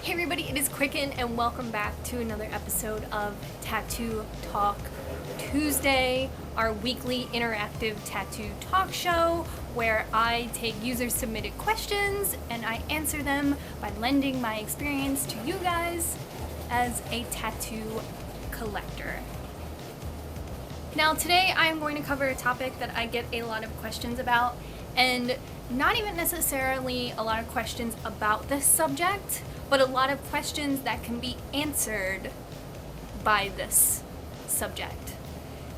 Hey everybody, it is Quicken and welcome back to another episode of Tattoo Talk Tuesday, our weekly interactive tattoo talk show where I take user submitted questions and I answer them by lending my experience to you guys as a tattoo collector. Now today I am going to cover a topic that I get a lot of questions about, and not even necessarily a lot of questions about this subject, but a lot of questions that can be answered by this subject.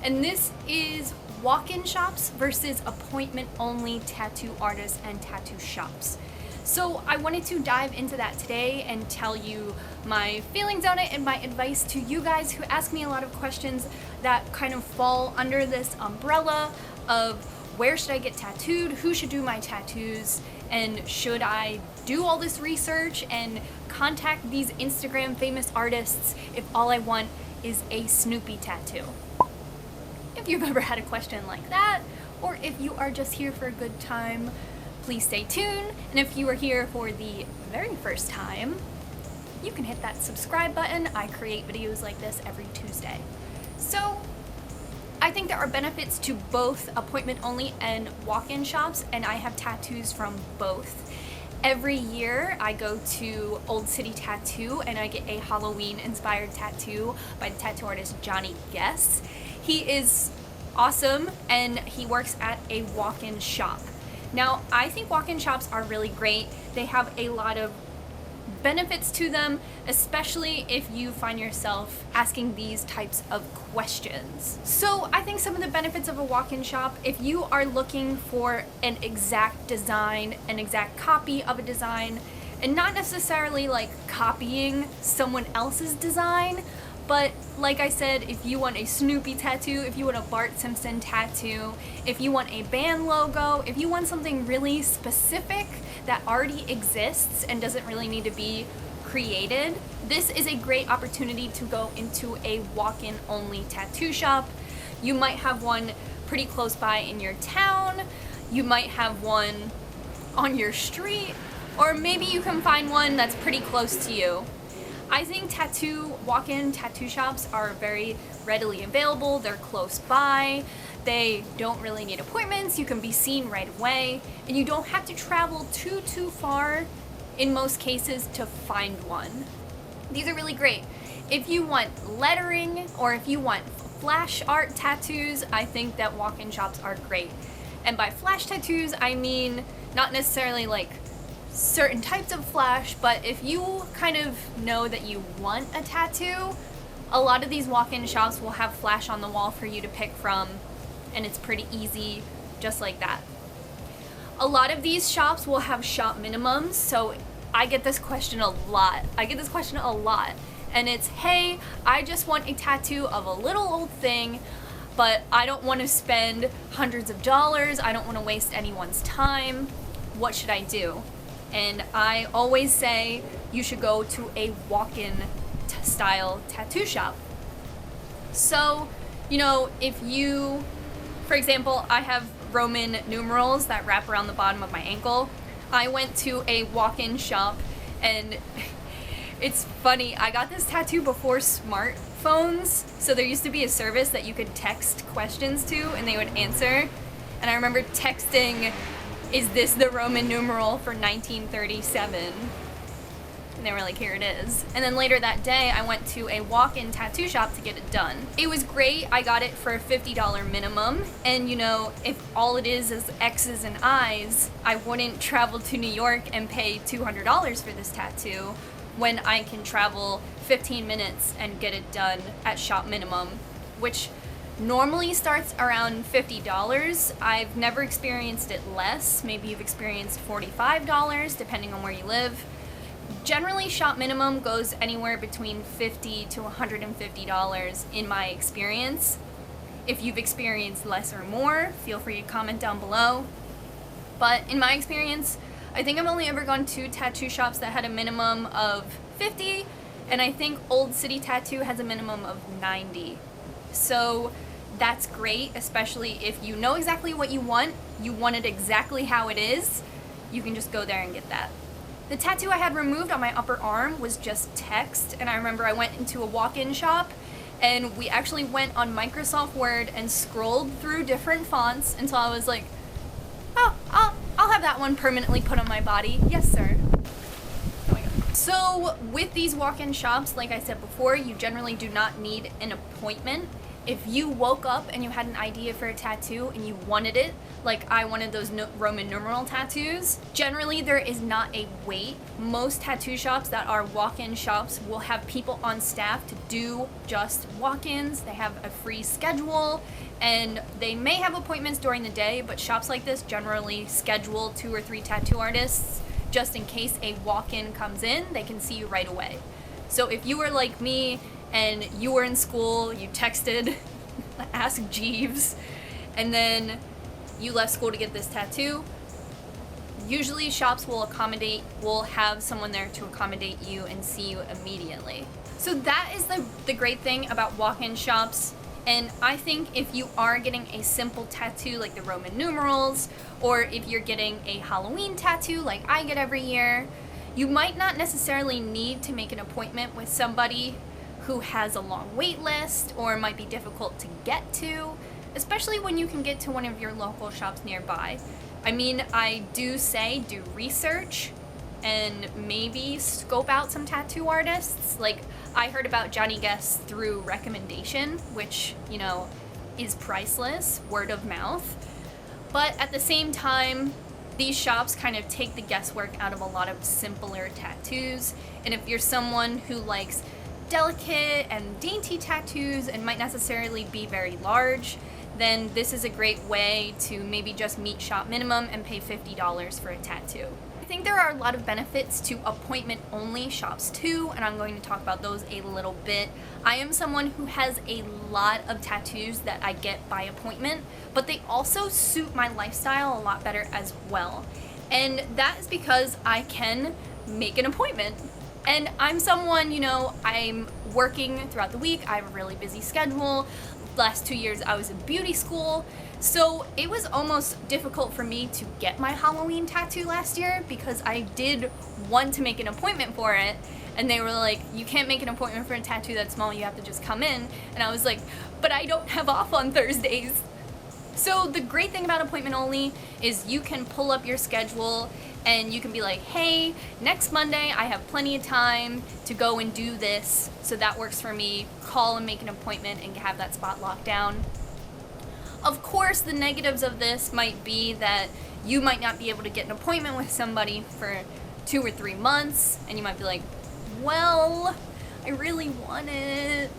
And this is walk-in shops versus appointment-only tattoo artists and tattoo shops. So I wanted to dive into that today and tell you my feelings on it and my advice to you guys who ask me a lot of questions that kind of fall under this umbrella of where should I get tattooed, who should do my tattoos, and should I do all this research and contact these Instagram famous artists if all I want is a Snoopy tattoo. If you've ever had a question like that, or if you are just here for a good time, please stay tuned. And if you are here for the very first time, you can hit that subscribe button. I create videos like this every Tuesday. So I think there are benefits to both appointment only and walk-in shops, and I have tattoos from both. Every year I go to Old City Tattoo and I get a Halloween inspired tattoo by the tattoo artist Johnny Guess. He is awesome and he works at a walk-in shop. Now I think walk-in shops are really great. They have a lot of benefits to them, especially if you find yourself asking these types of questions. So I think some of the benefits of a walk-in shop, if you are looking for an exact design, an exact copy of a design, and not necessarily like copying someone else's design, but like I said, if you want a Snoopy tattoo, if you want a Bart Simpson tattoo, if you want a band logo, if you want something really specific that already exists and doesn't really need to be created, this is a great opportunity to go into a walk-in only tattoo shop. You might have one pretty close by in your town, you might have one on your street, or maybe you can find one that's pretty close to you. I think walk-in tattoo shops are very readily available, they're close by, they don't really need appointments, you can be seen right away, and you don't have to travel too far in most cases to find one. These are really great. If you want lettering or if you want flash art tattoos, I think that walk-in shops are great. And by flash tattoos, I mean not necessarily like certain types of flash, but if you kind of know that you want a tattoo, a lot of these walk-in shops will have flash on the wall for you to pick from, and it's pretty easy just like that. A lot of these shops will have shop minimums, so I get this question a lot. And it's, hey, I just want a tattoo of a little old thing, but I don't want to spend hundreds of dollars, I don't want to waste anyone's time. What should I do? And I always say you should go to a walk-in style tattoo shop. So, if you, for example, I have Roman numerals that wrap around the bottom of my ankle. I went to a walk-in shop and it's funny, I got this tattoo before smartphones, so there used to be a service that you could text questions to and they would answer. And I remember texting, "Is this the Roman numeral for 1937? And they were like, here it is. And then later that day, I went to a walk-in tattoo shop to get it done. It was great. I got it for a $50 minimum. And if all it is X's and I's, I wouldn't travel to New York and pay $200 for this tattoo when I can travel 15 minutes and get it done at shop minimum, which normally starts around $50. I've never experienced it less. Maybe you've experienced $45, depending on where you live. Generally, shop minimum goes anywhere between $50 to $150 in my experience. If you've experienced less or more, feel free to comment down below. But in my experience, I think I've only ever gone to tattoo shops that had a minimum of $50, and I think Old City Tattoo has a minimum of $90. So that's great, especially if you know exactly what you want it exactly how it is, you can just go there and get that. The tattoo I had removed on my upper arm was just text, and I remember I went into a walk-in shop and we actually went on Microsoft Word and scrolled through different fonts until I was like, oh, I'll have that one permanently put on my body. Yes, sir. Oh my God. So with these walk-in shops, like I said before, you generally do not need an appointment. If you woke up and you had an idea for a tattoo and you wanted it, like I wanted those Roman numeral tattoos, generally there is not a wait. Most tattoo shops that are walk-in shops will have people on staff to do just walk-ins. They have a free schedule and they may have appointments during the day, but shops like this generally schedule 2 or 3 tattoo artists just in case a walk-in comes in, they can see you right away. So if you were like me and you were in school, you texted Ask Jeeves, and then you left school to get this tattoo, usually shops will have someone there to accommodate you and see you immediately. So that is the great thing about walk-in shops. And I think if you are getting a simple tattoo like the Roman numerals, or if you're getting a Halloween tattoo like I get every year, you might not necessarily need to make an appointment with somebody who has a long wait list or might be difficult to get to, especially when you can get to one of your local shops nearby. I mean, I do say do research and maybe scope out some tattoo artists. Like, I heard about Johnny Guest through recommendation, which, you know, is priceless, word of mouth. But at the same time, these shops kind of take the guesswork out of a lot of simpler tattoos. And if you're someone who likes delicate and dainty tattoos and might necessarily be very large, then this is a great way to maybe just meet shop minimum and pay $50 for a tattoo. I think there are a lot of benefits to appointment-only shops too, and I'm going to talk about those a little bit. I am someone who has a lot of tattoos that I get by appointment, but they also suit my lifestyle a lot better as well. And that is because I can make an appointment. And I'm someone, you know, I'm working throughout the week. I have a really busy schedule. Last 2 years I was in beauty school. So it was almost difficult for me to get my Halloween tattoo last year because I did want to make an appointment for it. And they were like, you can't make an appointment for a tattoo that small, you have to just come in. And I was like, but I don't have off on Thursdays. So the great thing about appointment only is you can pull up your schedule and you can be like, hey, next Monday I have plenty of time to go and do this, so that works for me. Call and make an appointment and have that spot locked down. Of course, the negatives of this might be that you might not be able to get an appointment with somebody for 2 or 3 months, and you might be like, well, I really want it.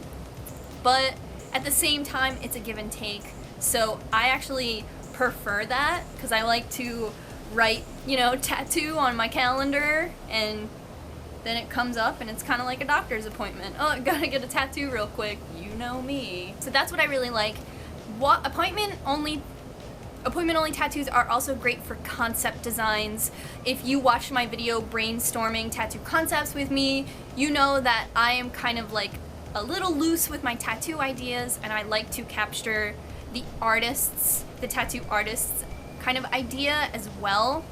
But at the same time, it's a give and take. So I actually prefer that because I like to write, you know, tattoo on my calendar, and then it comes up and it's kind of like a doctor's appointment. Oh, I gotta get a tattoo real quick. You know me. So that's what I really like. Appointment only tattoos are also great for concept designs. If you watched my video brainstorming tattoo concepts with me, you know that I am kind of like a little loose with my tattoo ideas, and I like to capture the tattoo artists' kind of idea as well,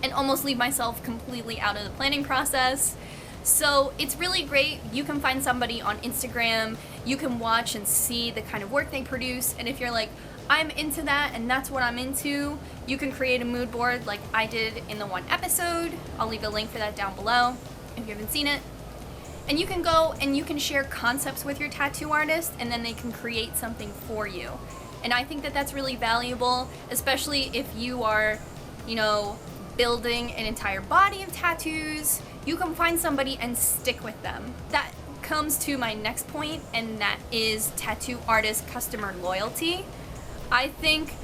and almost leave myself completely out of the planning process. So it's really great. You can find somebody on Instagram, you can watch and see the kind of work they produce, and if you're like, I'm into that and that's what I'm into, you can create a mood board like I did in the one episode. I'll leave a link for that down below if you haven't seen it. And you can go and you can share concepts with your tattoo artist, and then they can create something for you. And I think that that's really valuable, especially if you are, you know, building an entire body of tattoos. You can find somebody and stick with them. That comes to my next point, and that is tattoo artist customer loyalty. I think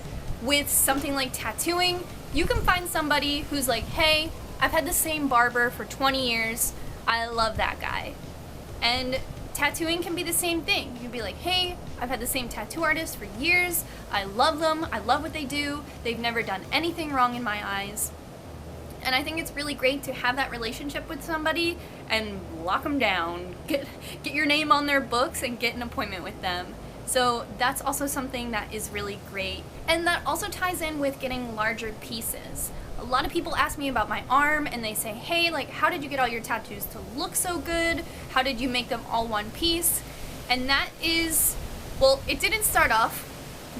with something like tattooing, you can find somebody who's like, hey, I've had the same barber for 20 years. I love that guy. And tattooing can be the same thing. You can be like, hey, I've had the same tattoo artist for years. I love them. I love what they do. They've never done anything wrong in my eyes. And I think it's really great to have that relationship with somebody and lock them down. Get your name on their books and get an appointment with them. So that's also something that is really great. And that also ties in with getting larger pieces. A lot of people ask me about my arm and they say, hey, like, how did you get all your tattoos to look so good? How did you make them all one piece? And that is, well, it didn't start off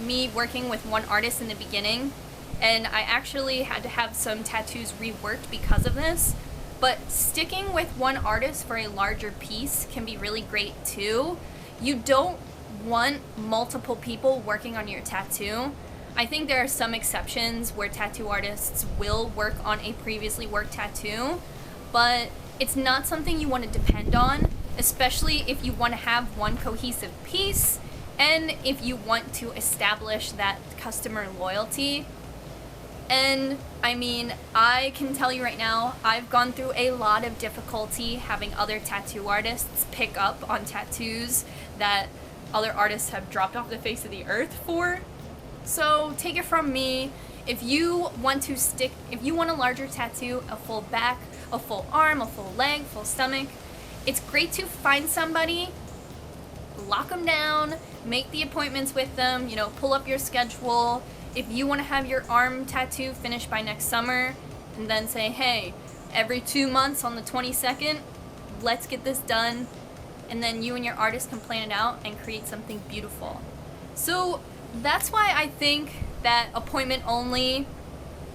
me working with one artist in the beginning, and I actually had to have some tattoos reworked because of this. But sticking with one artist for a larger piece can be really great too. You don't want multiple people working on your tattoo. I think there are some exceptions where tattoo artists will work on a previously worked tattoo, but it's not something you want to depend on, especially if you want to have one cohesive piece and if you want to establish that customer loyalty. And I mean, I can tell you right now, I've gone through a lot of difficulty having other tattoo artists pick up on tattoos that other artists have dropped off the face of the earth for. So take it from me, if you want a larger tattoo, a full back, a full arm, a full leg, full stomach, it's great to find somebody, lock them down, make the appointments with them, pull up your schedule. If you want to have your arm tattoo finished by next summer, and then say, hey, every 2 months on the 22nd, let's get this done, and then you and your artist can plan it out and create something beautiful. So that's why I think that appointment only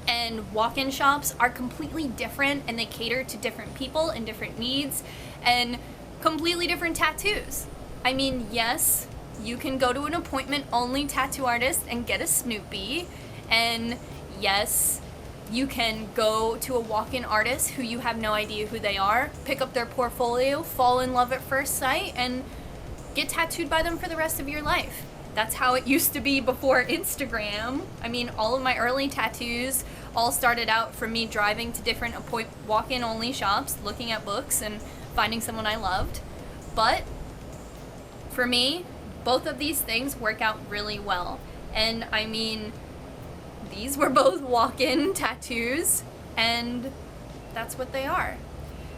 and walk-in shops are completely different, and they cater to different people and different needs and completely different tattoos. I mean, yes, you can go to an appointment only tattoo artist and get a Snoopy, and yes, you can go to a walk-in artist who you have no idea who they are, pick up their portfolio, fall in love at first sight, and get tattooed by them for the rest of your life. That's how it used to be before Instagram. I mean, all of my early tattoos all started out from me driving to different walk-in only shops, looking at books, and finding someone I loved. But for me, both of these things work out really well. And I mean, these were both walk-in tattoos, and that's what they are.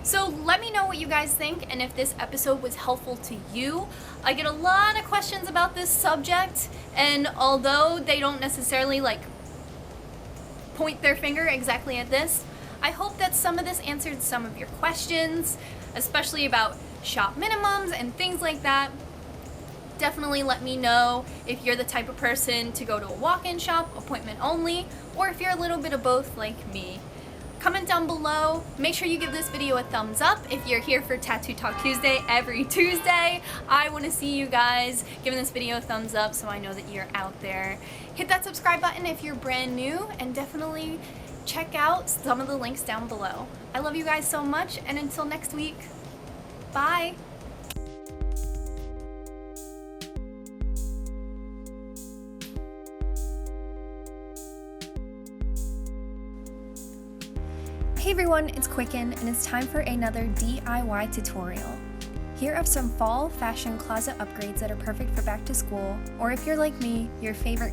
So let me know what you guys think, and if this episode was helpful to you. I get a lot of questions about this subject, and although they don't necessarily point their finger exactly at this, I hope that some of this answered some of your questions, especially about shop minimums and things like that. Definitely let me know if you're the type of person to go to a walk-in shop, appointment only, or if you're a little bit of both like me. Comment down below. Make sure you give this video a thumbs up if you're here for Tattoo Talk Tuesday every Tuesday. I want to see you guys giving this video a thumbs up so I know that you're out there. Hit that subscribe button if you're brand new, and definitely check out some of the links down below. I love you guys so much, and until next week, bye! Hey everyone, it's Quicken, and it's time for another DIY tutorial. Here are some fall fashion closet upgrades that are perfect for back to school, or if you're like me, your favorite